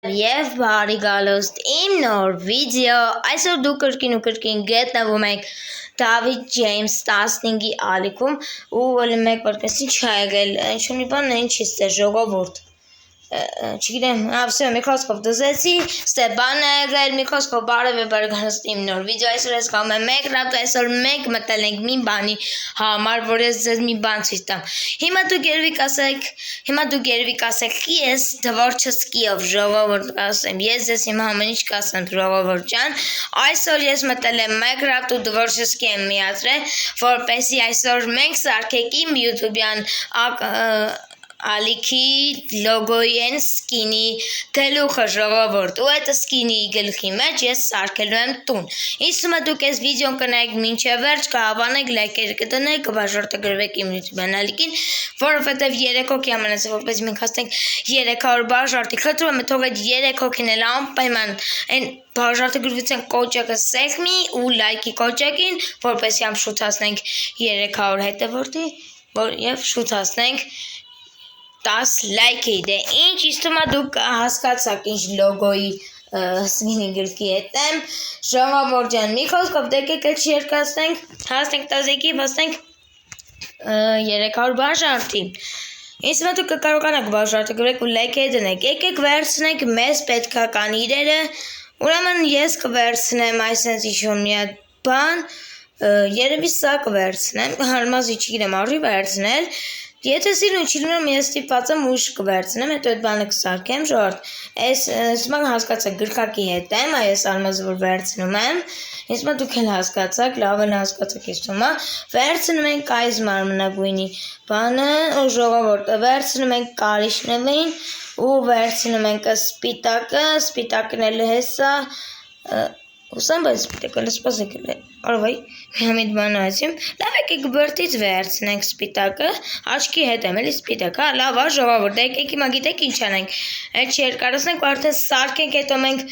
Եվ բարի գալուստ իմ նոր վիդեո, այսօր դու կրկին գտնվում եք David James 15-ի ալիքում ու ելի մեկ որպեսի չայգել, ինչ-որ մի բան ինչ իստե ժողովուրդ չգիտեմ, ավսյո Միքոսկով դզեցի, ստե բան է եղել, Միքոսկով բարև է բարգանստ իմ նոր վիդեո, այսօր ես կաղում եմ մեկ ռապտ, այսօր մենք մտել ենք մի բանի համար, որ ես ձեզ մի բան ցույց տամ։ Հիմա դու գերվի կասեք, ի ես դվորջս կիով ժողովուրդ կասեմ, ես ձեզ հիմա ամեն ինչ կասեմ ժողովուրդ ջան, այսօր ես մտել եմ մեկ ռապտ ու դվորջս կի եմ միացրել, որպեսի այսօր մենք սարքենք իմ յութուբյան ալիքի լոգոյի են սկինի գլուխը ժողովուրդ ու այդ սկինի գլխի մեջ ես սարքելու եմ տուն։ Իսումա դուք այս վիդեոն կնայեք մինչև վերջ, կհավանեք, լայքեր կդնեք, կբաժորտագրվեք իմ յութուբյան ալիքին, որովհետև 3 հոգի ամենացել, որպես մենք հասնենք 300 բաժարտի, խնդրում եմ թող այդ 3 հոգին էլ անպայման այն բաժարտագրվության կոճակը սեղմի ու լայքի կոճակին, որպեսի ամ շուտ հասնենք 300 հետևորդի, եւ շուտ հասնենք 10 լայքի, դե ինչ իստումա դուք հասկացաք ինչ լոգոյի սկինի գլխի հետ եմ, ժողովուրդ ջան, մի խոսքով դեկեք էլ չերկացնենք, հասնենք 10-ի, հասնենք 300 բաժարտի, իստումա դուք կարողանաք բաժարտագրեք ու լայքի դնեք, եկեք վերցնենք մեզ պետքական իրերը, ուրեմն ես կվերցնեմ այսենց ինչ-որ մի հատ բան, երևի սա կվերցնեմ, հարմազի չգիտեմ արժի վերցնել, Եթե սիրուն չիլում ես ստիպված եմ ուշ կվերցնեմ, հետո այդ բանը կսարքեմ, ժողովուրդ, ես հիմա հասկացաք գրքակի հետ եմ, այս արմազը որ վերցնում եմ, հիմա դուք էլ հասկացաք, լավ էլ հասկացաք ես հիմա, վերցնում ենք այս մարմնագույնի բանը, ու ժողովուրդ, վերցնում ենք կարիշնվին, ու վերցնում ենք սպիտակն էլ հեսա, Հուսամ, բայց սպիտակը լսպասեք էլ է, արվայ, միամիտ բան այցիմ, լավ եկեք բրտից վերցնենք սպիտակը, աչքի հետ եմ էլի սպիտակը, լավ ժողովուրդ, եկեք հիմա գիտեք ինչ անենք, էլ չերկարացնենք, արդեն սարքենք, հետո մենք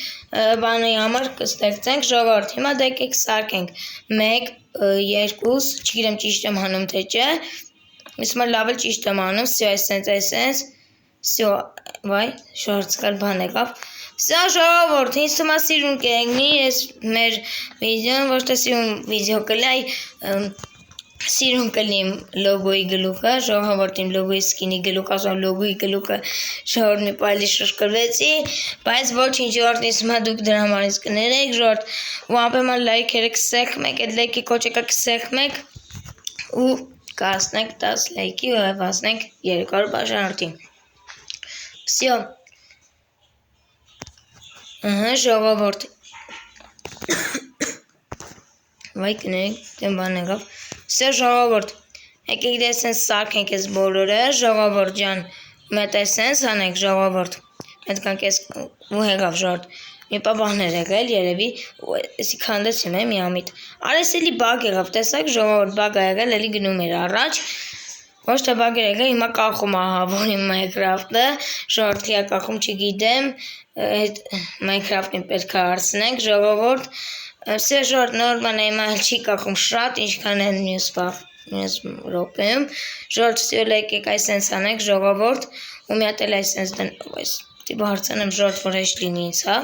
բանի համար կստեղծենք ժողովուրդ, հիմա եկեք սարքենք, 1, 2, չգիտեմ ճիշտ եմ հանում թե չէ, իսմա լավ էլ ճիշտ եմ հանում, սյո այսենց, վայ, շորցկալ բան եկավ, Սա ժողովուրդ, ինձ թվում է սիրուն կենգնի, ես մեր վիդեոն, ոչ թե սիրուն վիդեո կլայ, սիրուն կլիմ լոգոյի գլուխը, ժողովուրդ իմ լոգոյի սկինի գլուխ, ասում լոգոյի գլուխը ժողովուրդ մի պայլի շշկրվեցի, բայց ոչինչ ժողովուրդ ինձ մա դուք դրա համար ինձ կներեք, ժողովուրդ, ու անպայման լայքերը կսեղմեք, այդ լայքի կոճակը կսեղմեք, ու կհասնենք 10 լայքի ու հասնենք 200 բաժանորդի։ Всё ժողովուրդ վայ կներեք դեմ բան եղավ սա ժողովուրդ եկեք դե սենց սարքենք ես բոլորը ժողովուրդ ջան մետ սենց անենք ժողովուրդ մետ կանք ես ու եղավ ժողովուրդ մի պա բաներ եղել երևի էսի քանդեցիմ է միամիտ արես էլի բագ եղավ տեսակ ժողովուրդ բագ ա եղել էլի գնում էր առաջ ոչ թե բագ եղել հիմա կախում ահա որ իմ Minecraft-ը ժողովրդի կախում չգիտեմ այդ Minecraft-ին պետք է հարցնենք, ժողովուրդ, սա ժողովուրդ նորմալ է հիմա չի կախում շատ, ինչքան են մյուս րոպեում, ժողովուրդ սյո եկեք այսենց անենք, ժողովուրդ, ու մի հատ էլ այսենց դիպ հարցանեմ ժողովուրդ, որ հեշտ լինի ինձ, հա,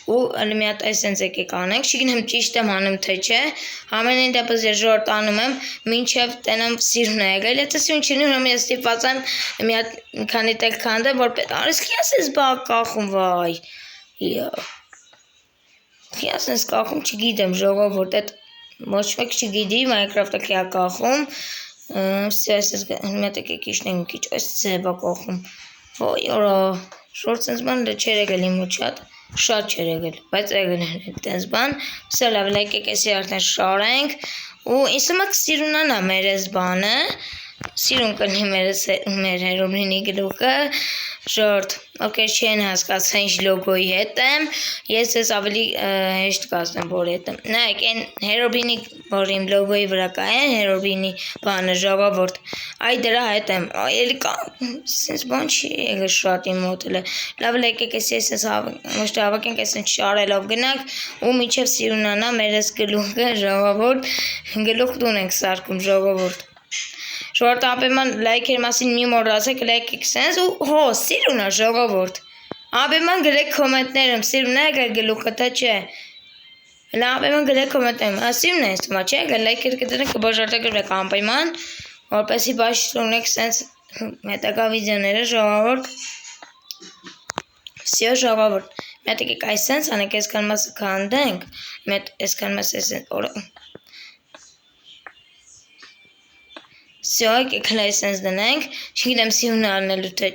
ու ալի մի հատ այսենց եկեք անենք, չգինեմ ճիշտ եմ անում թե չէ, ամենայն դեպս ես ժողովուրդ անում եմ, մինչև տենամ սիրուն է եղել, եթե սիրուն չլինի, ուրեմն ես ստիպված եմ մի հատ քանի տեղ քանդեմ, որ արես քիաս ես բաղ կախում, վայ, քիաս ես կախում, չգիտեմ, ժողովուրդ, այդ ոչ մեկ չգիտի, Minecraft-ը քիա կախում, սյասես մի հատ եկեք իշնենք մի քիչ, այս ձև է կախում, վայ, որա, ժողովուրդ սենց բան չեր եղել իմ ուչատ, շատ չեր եղել, բայց եղել են տենց բան, սա լավ եկեք էսի արդեն շարենք, ու իսումա կսիրունանա մեր ես բանը, սիրուն կնի մեր հերոբրինի գլուխը, ժողովուրդ, ովքեր չեն հասկացա ինչ լոգոյի հետ եմ, ես ես ավելի հեշտ կասնեմ որ հետ եմ, նայեք են հերոբրինի որ իմ լոգոյի վրա կա են հերոբրինի բանը ժողովուրդ, այ դրա հետ եմ, էլի կա, սենց բան չի եղել շատ իմ մոտ էլ է, լավ եկեք ես ես ոչ թե հավաքենք այսենց շարելով գնանք ու մինչև սիրունանա մեր ես գլուխը ժողովուրդ, գլուխ տուն ենք սարքում ժողովուրդ Ժողովուրդ անպայման լայքերի մասին մի մոռացեք, լայքեք սենց ու հո, սիրուն է ժողովուրդ Աբեման գրեք կոմենտներում, սիրուն եք գլուխը թե չէ։ Աբեման գրեք կոմենտներում, սիրուն է ստումա չէ, լայքեր կտրեք կբաժարտագրվեք անպայման, որպեսի բաշտ ունեք սենց հետագա վիդեոները ժողովուրդ։ Всё ժողովուրդ։ Մետ եկեք այս սենց անենք այսքան մասը քանդենք, մետ այսքան մասը Всё եկեք այս սենց դնենք, չգիտեմ սիրուն արնելու թե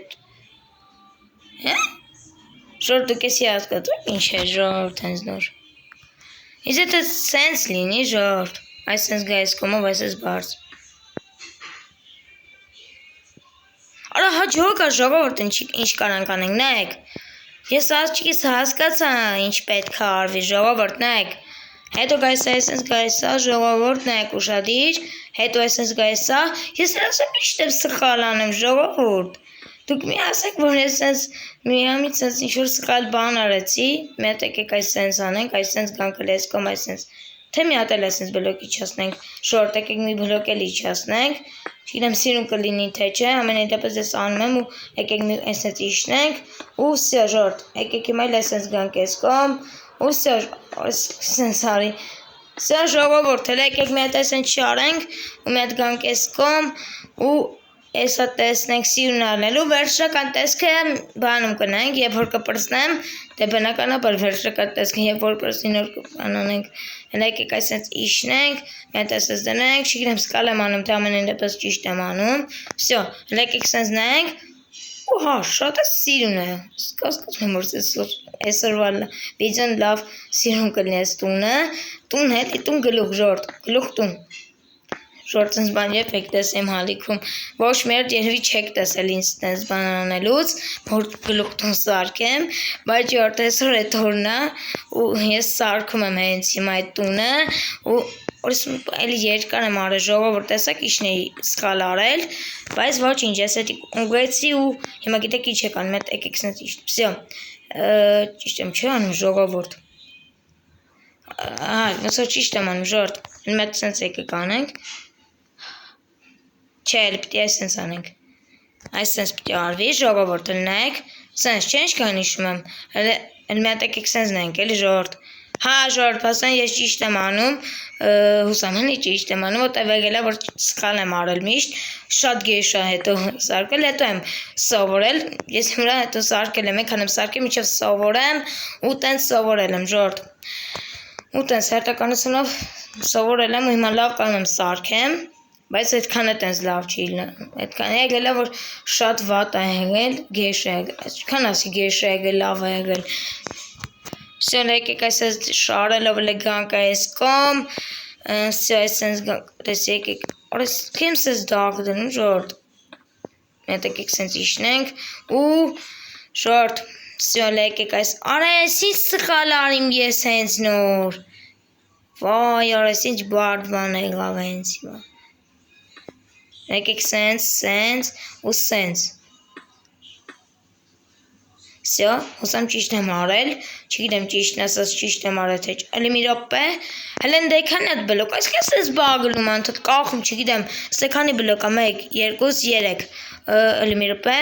Ժողովուրդ դուք էսի հասկացեք ինչ է ժողովուրդ հենց նոր։ Իսկ եթե սենց լինի ժողովուրդ, այս սենց գա այս կոմով, այս ես բարձ։ Արա հաջողակ ժողովուրդ ինչ կարանք անենք, նայեք։ Ես ասչիկիս հասկացա ինչ պետք է արվի ժողովուրդ, նայեք։ Հետո գայս այսպես գայս ժողովուրդ, նայեք ուշադիր, հետո այսպես գայս ես ասեմ ինչ եմ սխալ անեմ ժողովուրդ։ Դուք մի ասեք, որ ես սենց միամից սենց ինչ-որ սխալ բան արեցի, մետ եկեք այս սենց անենք, այս սենց գանք լես կոմ այս սենց, թե մի հատ էլ այս սենց բլոկ իջացնենք, շորտ եկեք մի բլոկ էլ իջացնենք, չգիտեմ սիրուն կլինի թե չէ, ամենայն դեպս ես անում եմ ու եկեք մի այս սենց իջնենք, ու սյո ժորտ, եկեք հիմա էլ այս սենց գանք ես կոմ, ու սյո սենց արի, սյո ժողովուրդ, էլ եկեք մի հատ այս սենց չարենք, ու մի հատ գանք ես կոմ, ու Էսա տեսնենք սիրուն արնելու, վերջական տեսքը բանում կնենք, երբ որ կպրծնեմ, դե բնականաբար վերջական տեսքը, երբ որ պրծնի նոր կպանանենք, հենա եկեք այսենց իջնենք, մետ այսպես դնենք, չգիտեմ սկալ եմ անում, թե ամենայն դեպս ճիշտ եմ անում, всё, հենա եկեք սենց նայենք, ու հա, շատ է սիրուն է, հասկացում եմ, որ այսօրվա վիդեոն լավ սիրուն կլինի այս տունը, տուն հետ, տուն գլուխ, ժորտ, գլուխ տուն Շորտ ինձ բան երբ եք տեսեմ հալիքում, ոչ մեր երևի չեք տեսել ինձ տենց բան անելուց, որ գլուխ տուն սարքեմ, բայց յորդ այսօր է տորնա, ու ես սարքում եմ հենց հիմա այդ տունը, ու օրս էլի երկար եմ արել ժողովուրդ, տեսակ ինչն էի սխալ արել, բայց ոչինչ, ես էդի ուղեցի ու հիմա գիտեք ինչ եք անում, մետ եկեք սենց իշտ, всё, ճիշտ եմ չէ անում ժողովուրդ, նոսոր ճիշտ եմ անում ժորդ, մետ սենց եկեք անենք, Չէ, էլ պիտի այս սենց անենք, այս սենց պիտի արվի, ժողովուրդ նայեք, սենց չէ ինչքան հիշում եմ, էլ մի հատ եկեք սենց նայենք, էլի ժողովուրդ, հա ժողովուրդ, ասեն ես ճիշտ եմ անում, հուսամ հնի ճիշտ եմ անում, որտև եկել է որ սխալ եմ արել միշտ, շատ գեշ է հետո սարքել, հետո եմ սովորել, ես հիմա հետո սարքել եմ, եկան եմ սարքել, մինչև սովորեմ, ու տենց սովորել եմ ժողովուրդ, ու տենց հերթականությունով սովորել եմ ու հիմա լավ կանեմ եմ սարքեմ, բայց այդքան է տենց լավ չի լինում, այդքան եկել է, որ շատ վատ է եղել, գեշ է եղել, այսքան ասի գեշ է եղել, լավ է եղել, всё, եկեք այսպես շարելով լգանք այս կոմ, всё, այսպես դես եկեք, օրես քիմ սես դաղ դնում, ժորդ, մետ եկեք սենց իջնենք, ու ժորդ, всё, եկեք այս, արես ինչ սխալ արիմ ես հենց նոր, վայ, արես ինչ բարդ բան եղավ հենց հիմա Եկեք սենց ու սենց Всё, հուսամ ճիշտ եմ արել, չգիտեմ ճիշտն ասած ճիշտ եմ արել թե Էլի մի րոպե, հələ ընդեքան այդ բլոկ, այսքան սենց բագլում են, թդ կախում, չգիտեմ, ստեքանի բլոկա, 1, 2, 3, էլի մի րոպե,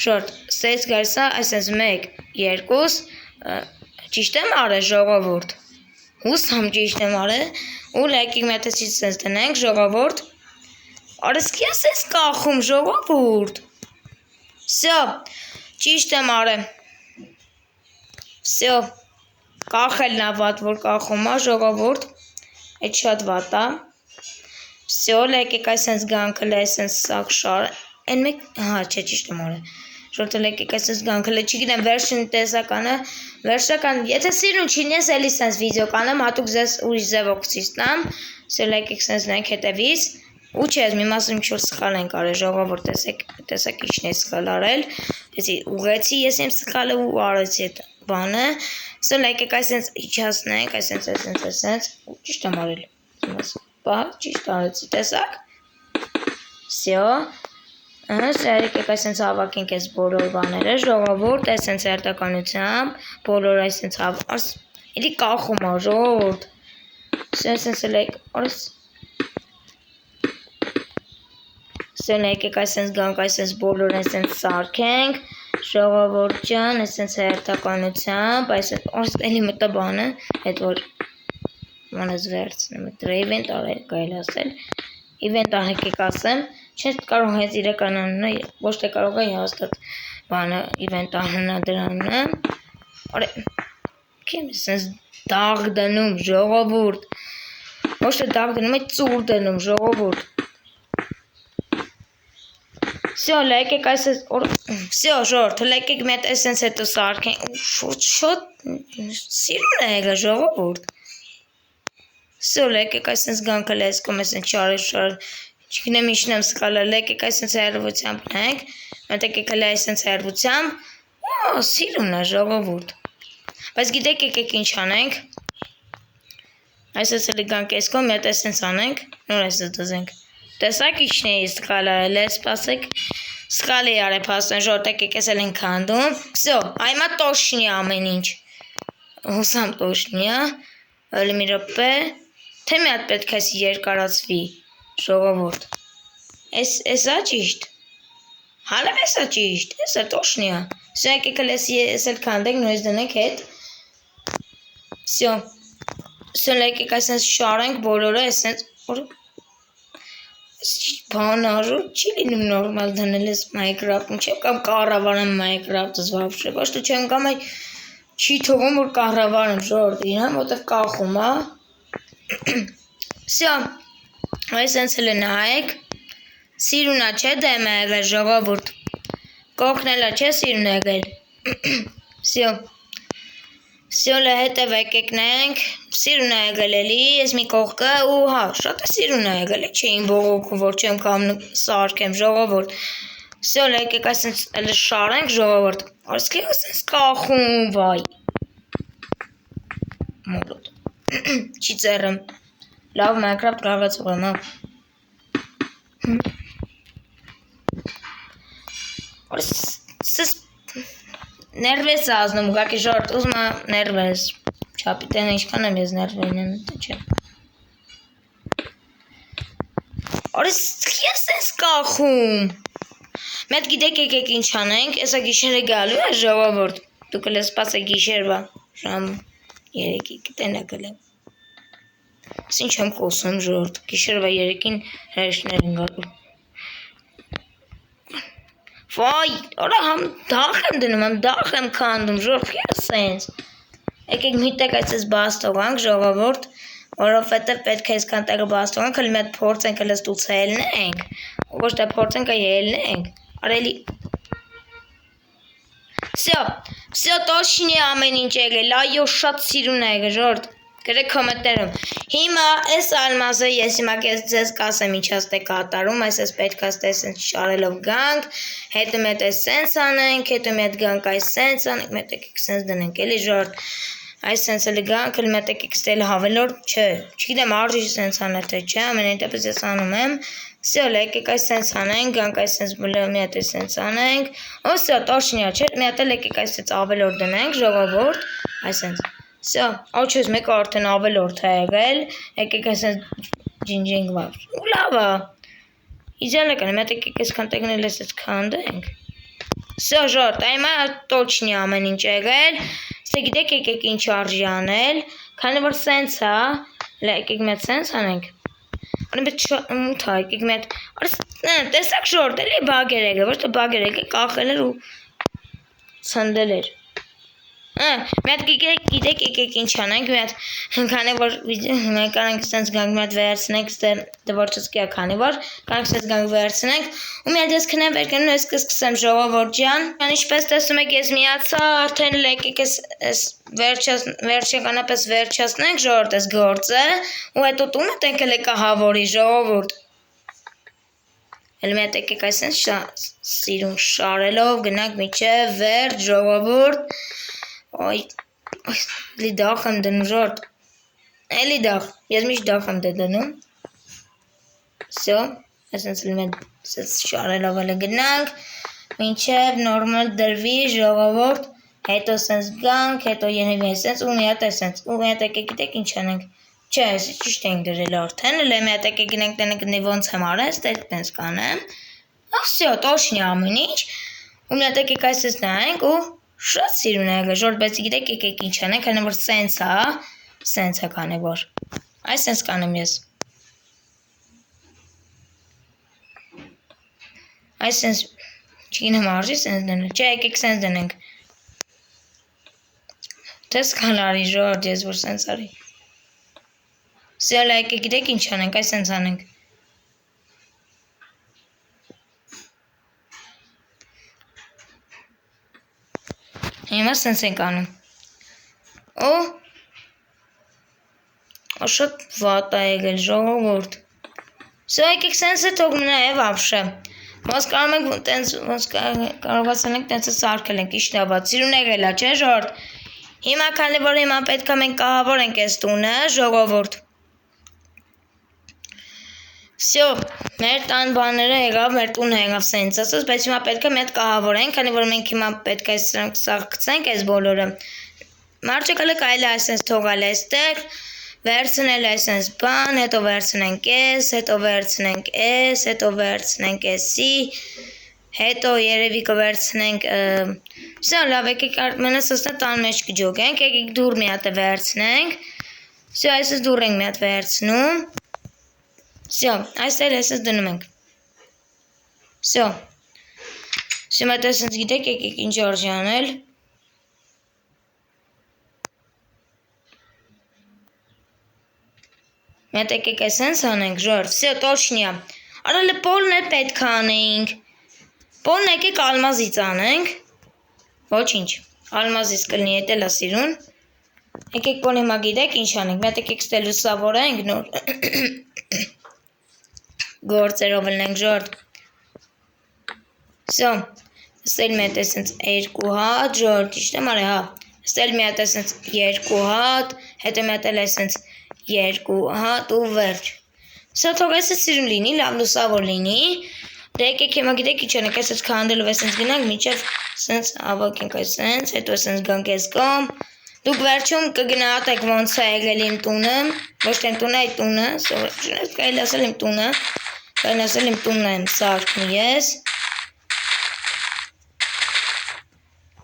ժորդ, սենց գարսա, այսենց 1, 2, ճիշտ եմ արել ժողովուրդ, հուսամ ճիշտ եմ արել, ու լայքիկ մետեսից սենց տնենք ժողովուրդ, Արես կես ես կախում ժողովուրդ, всё, ճիշտ եմ արել, всё, կախելն է վատ, որ կախում է ժողովուրդ, այդ շատ վատ է, всё, եկեք այսենց գանքել այսենց սակ շար, են մեկ, հա, չէ ճիշտ եմ արել, շորտը եկեք այսենց գանքել, չգիտեմ վերջին տեսականը, վերջական, եթե սիրուն չին ես էլի սենց վիդեո կանեմ, հատուկ ձեզ ուրիշ ձև օգցից տամ, всё, եկեք սենց նայք հետևից, Ու չէ, մի մասը ինչ-որ սխալ ենք արել, ժողովուրդ, տեսեք ինչն է սխալ արել, ուղեցի ես իմ սխալը ու արեցի այդ բանը, всё, եկեք այսենց իջացնենք, այսենց, ճիշտ եմ արել, բա, ճիշտ արեցի, տեսակ, всё, եկեք այսենց հավաքենք այս բոլոր բաները, ժողովուրդ, այսենց հերթականությամբ, բոլոր այսենց հավաքենք, էլի կախում է, ժողովուրդ, всё, այսենց եկեք, Սեն եկեք այսենց գանք այսենց բոլոր այսենց սարքենք, Ժողովուրդ ջան, այսպես հերթականությամբ, այս էլի մտա բանը, այդ որ մանս վերցնեմ, event արել կարելի ասել, event արեք եք ասեմ, չես կարող հենց իրական անունը, ոչ թե կարող է հաստատ բանը event անունը դրանն է, կեմ ես դաղ դնում ժողովուրդ, ոչ թե դաղ դնում է ծուր դնում ժողովուրդ, Всё, լայքեք այսպես, всё, ժողովուրդ, լայքեք մի հատ այսպես հետո սարքենք, շոտ, սիրուն է եղել ժողովուրդ, Всё, լայքեք այսպես գանք լայս կոմ այսպես շարել, չգնեմ իշնեմ սկալը, լայքեք այսպես հեռվությամբ նայեք, մտեք եք հլի այսպես հեռվությամբ, սիրուն է ժողովուրդ, բայց գիտեք եկեք ինչ անենք, այսպես էլի գանք այս կոմ, մի հատ այսպես անենք, նոր այսպես դզենք, տեսակ իչն էի սկալը, լես պասեք, սկալի արեպ հասնեն, ժորտեք եք ես էլ են կանդում, Всё, այմա տոշնի ամեն ինչ, հուսամ տոշնի, էլի մի ռոպե, թե մի հատ պետք է երկարացվի, ժողովուրդ, էսա ճիշտ, հալև էսա ճիշտ, էսա տոշնի, Всё, եկեք ես էլ կանդենք, նույնս դնենք հետ, Всё, եկեք այսպես շարենք բոլորը, այսպես, Բան արժոր չի լինում նորմալ դնել ես Minecraft-ում, չեմ կամ կառավարեմ Minecraft-ըս վավշե, ոչ թե չեմ կամ չի թողում, որ կառավարեմ ժորդ իրան, որտև կախում, Всё, այսենց էլ նայեք, սիրունա չէ դեմ է եղել ժողովուրդ, կողքնելա չէ սիրուն է եղել, Всё, հետև եկեք նայենք, սիրուն է եղել էլի, ես մի կողքը ու հա, շատ է սիրուն է եղել, չէին բողոքում, որ չեմ կամ սարքեմ ժողովուրդ, Всё, եկեք այսպես էլ շարենք ժողովուրդ, արսկի այսպես կախում, վայ, մոլոտ, չի ծերեմ, լավ Minecraft կարողացող եմ, Ներվես ազնում, ուղղակի ժորդ, ուզում է ներվես, չապիտեն ինչքան եմ ես ներվեն եմ, չէ, Արես ես ես կախում, մետ գիտեք եկեք ինչ անենք, եսա գիշերը գալու է ժողովուրդ, դուք էլ սպաս է գիշերվա, ժամ 3-ի կտեն է գլեմ, ես ինչ եմ կոսում ժորդ, գիշերվա 3-ին հրեշներ են գալու, Վայ, որա համ դաղ եմ դնում, համ դաղ եմ կանդում, ժորդ ես սենց, եկեք միտեք այսպես բաց տողանք ժողովուրդ, որովհետև պետք է այսքան տեղը բաց տողանք, հլի մի հատ փորձենք հլս տուցը ելնենք, ոչ թե փորձենք ելնենք, արելի, Всё, տոշնի ամեն ինչ եղել, այո շատ սիրուն է եղել ժորդ, գրեք կոմենտներում, հիմա այս ալմազը ես հիմա ձեզ կասեմ ինչ աստ է կատարում, այսպես պետք աստ է սենց շարելով գանք, հետո մետ է սենց անենք, հետո մետ գանք այս սենց անենք, մետ եկեք սենց դնենք, էլի ժորդ, այս սենց էլի գանք, էլի մետ եկեք ստել հավելորդ, չէ, չգիտեմ արժի սենց անել թե չէ, ամեն այնտեպս ես անում եմ, Всё, եկեք այս սենց անենք, գանք այս սենց մի հատ է սենց անենք, Всё, տոշնիա չէ, մի հատ էլ եկեք այս սենց ավելորդ դնենք, ժողովուրդ, այս սենց Всё, աուչոս մեկը արդեն ավելորդ է եղել, եկեք այսպես ջինջինգ վավ, ու լավա, իդեալ է կանը, մետ եկեք այսքան տեգնել ես ես կանդենք, Всё, ժորդ, այմա տոչնի ամեն ինչ եղել, ստե գիտեք եկեք ինչ արժի անել, քանի որ սենց է, եկեք մետ սենց անենք, եկեք մետ, տեսակ ժորդ, էլի բագեր եղել, ոչ թե բագեր եղել, կախել էր ու ծնդել էր, մի հատ գիտեք եկեք ինչ անենք, մի հատ քանի որ կանենք սենց գանք մի հատ վերցնենք, դվոր չսկիա քանի որ, կանենք սենց գանք վերցնենք, ու մի հատ ես քնեմ վերկենում, ես կսկսեմ ժողովուրդ ջան, ինչպես տեսնում եք ես միացա, արդեն եկեք ես վերջականապես վերջացնենք ժողովուրդ ես գործը, ու հետո տունը տենք էլ կահավորի ժողովուրդ, էլ մի հատ եկեք այսենց սիրուն շարելով, գնանք միջև վերջ ժողովուրդ, Ոյ, էլի դաղ եմ դնում ժորդ, էլի դաղ, ես միշտ դաղ եմ դնում, Всё, այսպես էլ մենք շարելով էլ գնանք, մինչև նորմալ դրվի ժողովուրդ, հետո սենց գանք, հետո ենևի այսպես ու մի հատ այսպես, ու մի հատ եկեք գիտեք ինչ անենք, չէ, ես ճիշտ ենք դրել արդեն, էլ մի հատ եկեք գնանք տնենք ոնց եմ արես, տենց կանեմ, Всё, տոշնի ամեն ինչ, ու մի հատ եկեք այսպես նայենք ու շատ սիրուն է եղել, ժողովուրդ, բայց գիտեք եկեք ինչ անենք, քանի որ սենց է կանևոր։ Այս սենց կանեմ ես։ Այս սենց չգիտեմ արժի սենց դնել, չէ եկեք սենց դնենք։ Դες կանարի ժողովուրդ, ես որ սենց արի։ Սյալա եկեք գիտեք ինչ անենք, այս սենց անենք։ Հիմա սենց ենք անում։ Ու շատ վատ է եղել ժողովուրդ։ Սա եկեք սենսը թող մնա է վաբշե։ Ոնց կարողացանենք տենց սարքել ենք, իշտ է վատ, սիրուն եղել է, չէ ժողովուրդ։ Հիմա քանի որ հիմա պետք է մենք կահավորենք այս տունը, ժողովուրդ։ Всё, մեր տան բաները եղավ, մեր տունը եղավ սենց ասած, բայց հիմա պետք է մի հատ կահավորենք, քանի որ մենք հիմա պետք է սրանք գցենք այս բոլորը։ Մարջակալը կարելի է այսպես թողալ այստեղ, վերցնել այսպես բան, հետո վերցնենք էս, հետո վերցնենք էս, հետո վերցնենք էսի, հետո երևի կվերցնենք, всё, լավ, եկեք մենս ասա տան մեջ կջոգենք, եկեք դուռ մի հատ վերցնենք, всё, այսպես դուռ ենք մի հատ վերցնում, всё, այստեղ այսպես դնում ենք, всё, հիմա տեսնենք գիտեք եկեք ինչ արժի անել, Մենք եկեք այսենց անենք, ժողովուրդ, всё, точно։ Արալը պոլն է պետք է անենք։ Պոլն եկեք ալմազից անենք։ Ոչինչ, ալմազից կլինի, էդ էլ է սիրուն։ Եկեք պոլ հիմա գիտեք ինչ անենք, մենք եկեք ստե լուսավորենք նոր։ Գործերով լնենք, ժողովուրդ։ Всё, ստել մի հատ այսենց 2 հատ, ժողովուրդ, ճիշտ եմ արել, հա։ Ստել մի հատ այսենց 2 հատ, հետո մի հատ էլ այսենց 2 հատ ու վերջ։ Սա թող այսպես սիրուն լինի, լավ լուսավոր լինի։ Դե եկեք հիմա գիտեք ինչ անենք, այսպես քանդելով այսպես գնանք, մինչև այսպես ավակենք այսպես, հետո այսպես գանք այս կողմ։ Դուք վերջում կգնահատեք ոնց է եղել իմ տունը, ոչ թե տունը, այդ տունը, սովորաբար կարելի ասել իմ տունը, կարելի ասել իմ տունն եմ սարքում ես։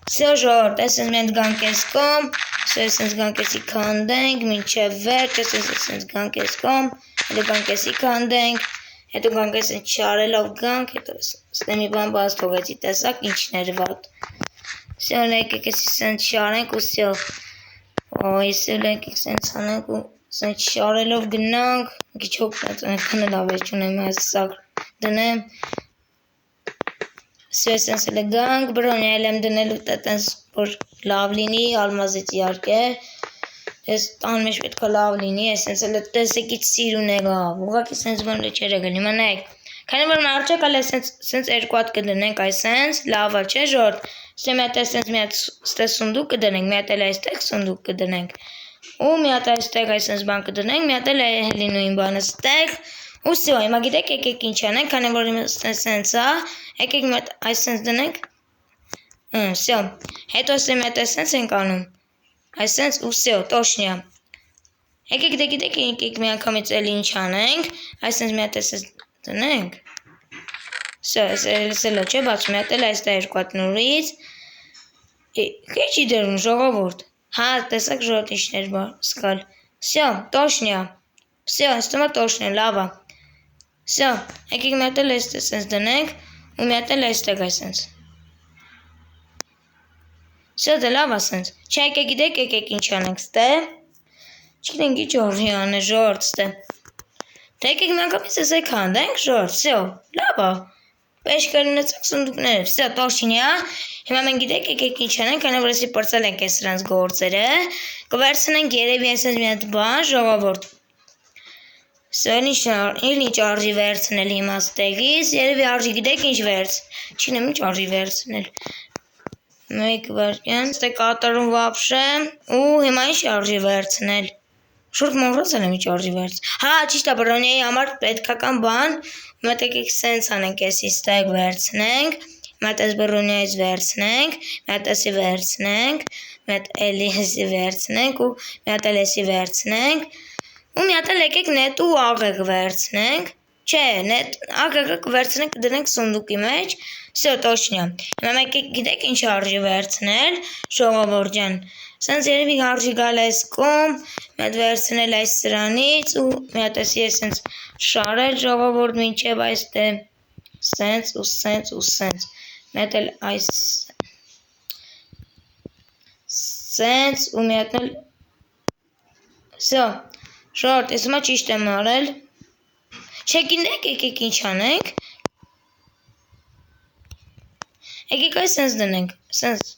Всё, ժողովուրդ, այսպես մենք գանք այս կողմ, այսպես գանք էսի քանդենք, մինչև վերջ, այսպես գանք այս կողմ, հետո գանք էսի քանդենք, հետո գանք այսպես չարելով գանք, հետո այստեղ մի բան բաց թողեցի, տեսակ ինչն էր վատ։ Всё, եկեք էսի սենց շարենք ու всё։ Այսօր եկեք սենց անենք ու սենց շարելով գնանք, քիչ հոգնած ունենք, լավ է չունեմ այս սակ դնեմ։ Всё, այսպես էլ գանք, բրոնի էլ եմ դնելու տենց որ լավ լինի, ալմազից իհարկե։ Ես տան մեջ պետք է լավ լինի, այսպես էլ տեսեք ինչ սիրուն եղավ, ուղղակի սենց բանը չէր եղել, հիմա նայեք։ Քանի որ մարջակալ է սենց 2 հատ կդնենք այսպես, լավ է, չէ ժողովուրդ։ Ստե մի հատ այսպես մի հատ ստե սունդուկ կդնենք, մի հատ էլ այստեղ սունդուկ կդնենք։ Ու մի հատ այստեղ այսպես բան կդնենք, մի հատ էլ էլի նույն բանը ստեղ։ Ու всё, հիմա գիտեք եկեք ինչ անենք, քանի որ սենց է, եկեք մի հատ այսպես դնենք։ Всё, հետո ստե մի հատ այսպես ենք անում։ Այսպես ու всё, точно։ Եկեք դե գիտեք եկեք մի անգամից էլ ինչ անենք, այսպես մի հատ այսպես դնենք։ Всё, այսպես էլ չէ, բացում մի հատ էլ այստեղ 2 հատ նորից։ Քիչ դերում ժողովուրդ։ Հա, տեսակ ժողովուրդ ինչներ սկալ։ Всё, точно։ Всё, ստոմա точно, լավ է։ Всё, եկեք մի հատ էլ այսպես դնենք ու մի հատ էլ այստեղ այսպես։ Всё, դե լավ է սենց։ Չէ, եկեք գիտեք եկեք ինչ անենք ստե։ Չգիտենք ինչ օրի անել ժողովուրդ ստե։ Դե եկեք մի անգամից էսե քանդենք ժողովուրդ, всё, լավ է։ Պետք է ունեցեք սունդուկներ, всё, точно։ Հիմա մենք գիտեք եկեք ինչ անենք, քանի որ էսի պրծել ենք այս սրանց գործերը, կվերցնենք երևի այսպես մի հատ բան, ժողովուրդ։ Всё, ինչ արժի վերցնել հիմա ստեղից, երևի արժի գիտեք ինչ չինեմ ինչ արժի վերցնել։ Մեկ վարկյան, ստե կատարում վաբշե, ու հիմա ինչ արժի վերցնել։ Շուրջ մոռացել եմ ինչ արժի վերցնել։ Հա, ճիշտ է, բրոնիայի համար պետքական բան, մենք եկեք սենց անենք, էսի ստեղ վերցնենք, մի հատ այս բրոնիայից վերցնենք, մի հատ էսի վերցնենք, մի հատ էլի էսի վերցնենք ու մի հատ էլ էսի վերցնենք, ու մի հատ էլ եկեք նետ ու աղեղ վերցնենք, Չէ, ակակը կվերցնենք կդնենք սունդուկի մեջ, սյո տոշնյա, հիմա մեկ գիտեք ինչ արժի վերցնել, ժողովուրդ ջան, սենց երևի արժի գալ այս կողմ, մի հատ վերցնել այս սրանից ու մի հատ ես սենց շարել ժողովուրդ մինչև այստեղ, սենց ու սենց ու սենց, մի հատ էլ այս սենց ու մի հատ էլ սյո, ժողովուրդ, ես հիմա ճիշտ եմ արել, չգիտեք եկեք ինչ անենք, եկեք այս սենց դնենք, սենց,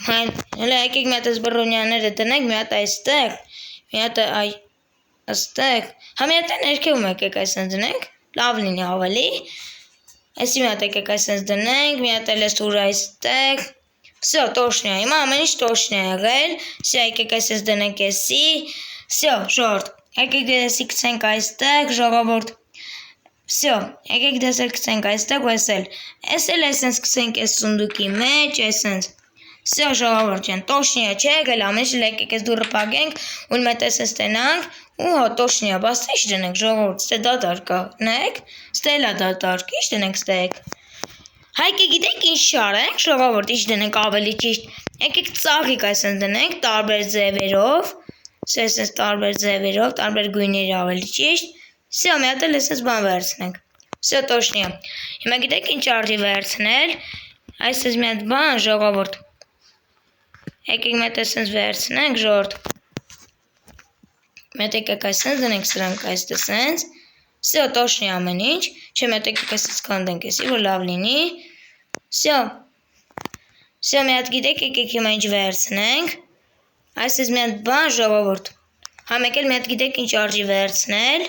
հələ եկեք մի հատ այս բռոնյաները դնենք, մի հատ այստեղ, մի հատ այստեղ, հա մի հատ ներքևում եկեք այս սենց դնենք, լավ լինի ավելի, այսի մի հատ եկեք այս սենց դնենք, մի հատ էլ ես ուր այստեղ, սյո տոշնյա, հիմա ամեն ինչ տոշնյա եղել, սյո եկեք այս սենց դնենք եսի, սյո ժողովուրդ, եկեք դեսի գցենք այստեղ, ժողովուրդ, սյո, եկեք դեսել գցենք այստեղ ու ես էլ այսենց գցենք այս սունդուկի մեջ, այսենց, սյո ժողովուրդ ջան, տոշնյա չէ եկել ամեն ինչ, եկեք այս դուրը պագենք, ու մետ այսենց տենանք, ու հա տոշնյա, բաս թե ինչ դնենք ժողովուրդ, ստե դատարկ կա, նեք, ստե էլա դատարկ, ինչ դնենք ստեկ, հայկե գիտեք ինչ շարենք, ժողովուրդ, ինչ դնենք ավելի ճիշտ, եկեք ծաղիկ այսենց դնենք, տարբեր ձևերով, սյո այսենց տարբեր ձևերով, տարբեր գույների ավելի ճիշտ, սյո մի հատ էլ այսենց բան վերցնենք, սյո տոշնյա, հիմա գիտեք ինչ արժի վերցնել, այսպես մի հատ բան ժողովուրդ, եկեք մի հատ այսպես վերցնենք ժողովուրդ, մի հատ եկեք այսպես դնենք սրանք այսպես, սյո տոշնյա ամեն ինչ, չէ մի հատ եկեք այսպես կանդենք էսի, որ լավ լինի, սյո մի հատ գիտեք եկեք հիմա ինչ վերցնենք, այսպես մի հատ բան ժողովուրդ, հա մեկ էլ մի հատ գիտեք ինչ արժի վերցնել,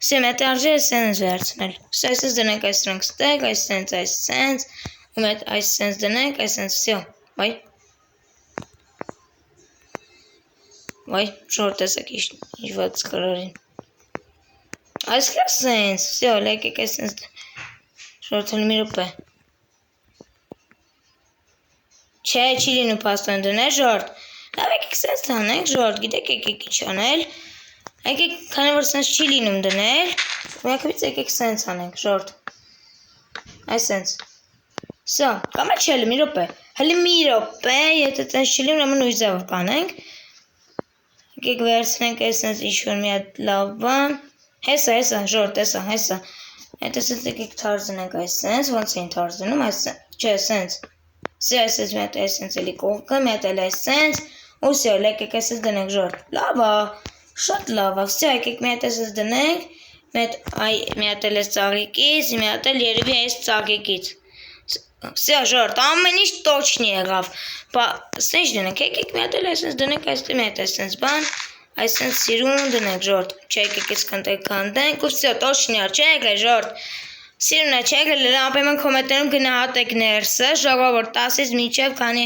սյո մի հատ արժի այսպես վերցնել, սյո այսպես դնենք այս սրանք ստեղ, այսպես, ու մի հատ այսպես դնենք, այսպես, սյո, վայ, ժողովուրդ տեսեք ինչ ված կրարին, այսպես, սյո, եկեք այսպես, ժողովուրդ հələ մի րոպե, չէ, չի լինում փաստորեն դնել, ժողովուրդ, լավ եկեք սենց անենք, ժողովուրդ, գիտեք եկեք ինչ անել, եկեք, քանի որ սենց չի լինում դնել, միակվից եկեք սենց անենք, ժողովուրդ, այս սենց, սյո, կամ էլ չէ, հələ մի րոպե, եթե սենց չի լինում, նույն ձևով կանենք, եկեք վերցնենք այս սենց ինչ-որ մի հատ լավ բան, հեսա, ժողովուրդ, հեսա, եթե սենց եկեք թարզնենք այս սենց, ոնց էին թարզնում, չէ, սենց, սյո այսպես մի հատ այս սենց էլի կողքը, մի հատ էլ այս սենց, ու սյո, եկեք այսպես դնենք ժողովուրդ, լավ ա, շատ լավ ա, սյո եկեք մի հատ այսպես դնենք, մի հատ էլ այս ծաղիկից, մի հատ էլ երևի այս ծաղիկից, սյո ժողովուրդ, ամեն ինչ տոչնի եղավ, սենց դնենք, եկեք մի հատ էլ այսպես դնենք, այստեղ մի հատ այսպես բան, այսպես սիրուն դնենք ժողովուրդ, չէ եկեք այս կանդենք, ու սյո տոչնի ա, չէ եկեք ժողովուրդ, Սիրունա չէ գլել ապեմն կոմենտներում գնահատեք ներսը, ժողովուրդ 10-ից մինչև քանի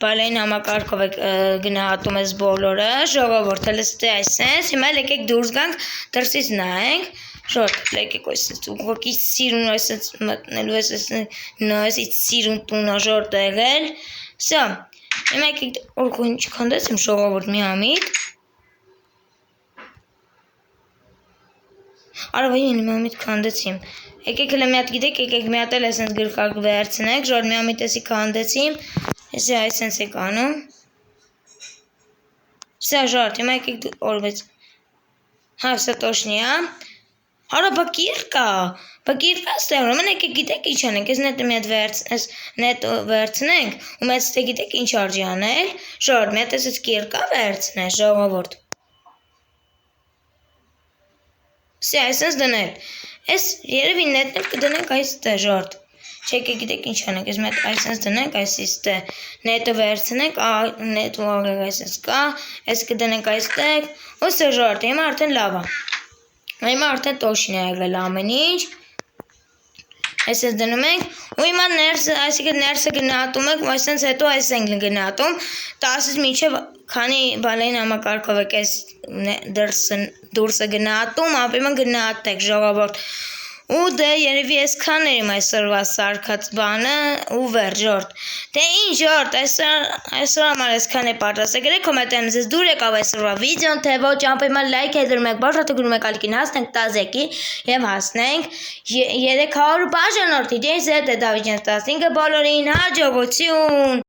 բալային համակարգով եք գնահատում ես բոլորը, ժողովուրդ հələ ստե այսպես, հիմա եկեք դուրս գանք, դրսից նայենք, ժողովուրդ եկեք այսպես, ուղղակի սիրուն այսպես մտնելու ես նայես սիրուն տունա ժողովուրդ եղել, սա, հիմա եկեք ինչ քանդեցիմ ժողովուրդ մի ամիտ, արա վայ մի ամիտ քանդեցիմ, եկեք հələ մի հատ գիտեք, եկեք մի հատ էլ այսպես գրկակ վերցնենք, ժողովուրդ մի ամիտ էսի քանդեցիմ, էսի այսպես եք անում, սա ժողովուրդ, հիմա եկեք օրվեց, հա սա տոշնի ա, արա բա կիրկա ստեղ, ուրեմն եկեք գիտեք ինչ անենք, այս նետը մի հատ վերցնենք, ու մեծ ստե գիտեք ինչ արժի անել, ժողովուրդ մի հատ այսպես կիրկա վերցնել, ժողովուրդ, սա այսպես դնել, Այս երևի նետն էլ կդնենք այստեղ ժողովուրդ, չեք գիտեք ինչ անենք, այս մի հատ այսպես դնենք, այստեղ նետը վերցնենք, նետը ուղղակի այսպես կա, այս կդնենք այստեղ, ու սա ժողովուրդ, հիմա արդեն լավ ա, հիմա արդեն տոշին է եղել ամեն ինչ, այսպես դնում ենք, ու հիմա այսինքն ներսը գնահատում եք, ու այսպես հետո այս ենք գնահատում, 10-ից մինչև քանի բալային համակարգով եք այս դուրսը գնահատում, ապեմն գնահատեք ժողովուրդ, Ու դե երևի այսքան էր իմ այսօրվա սարքած բանը ու վերջ ժորդ։ Դե ինչ ժորդ, այսօր համար այսքան է պատրաստը։ Գրեք կոմենտներում ձեզ դուր եկավ այսօրվա վիդեոն, թե ոչ, անպայման լայք դրում եք, բաժանեք գրում եք ալիքին, հասնենք 10-ի եւ հասնենք 300 բաժանորդի։ Դե Դավիթ ջան 15 բոլորին հաջողություն։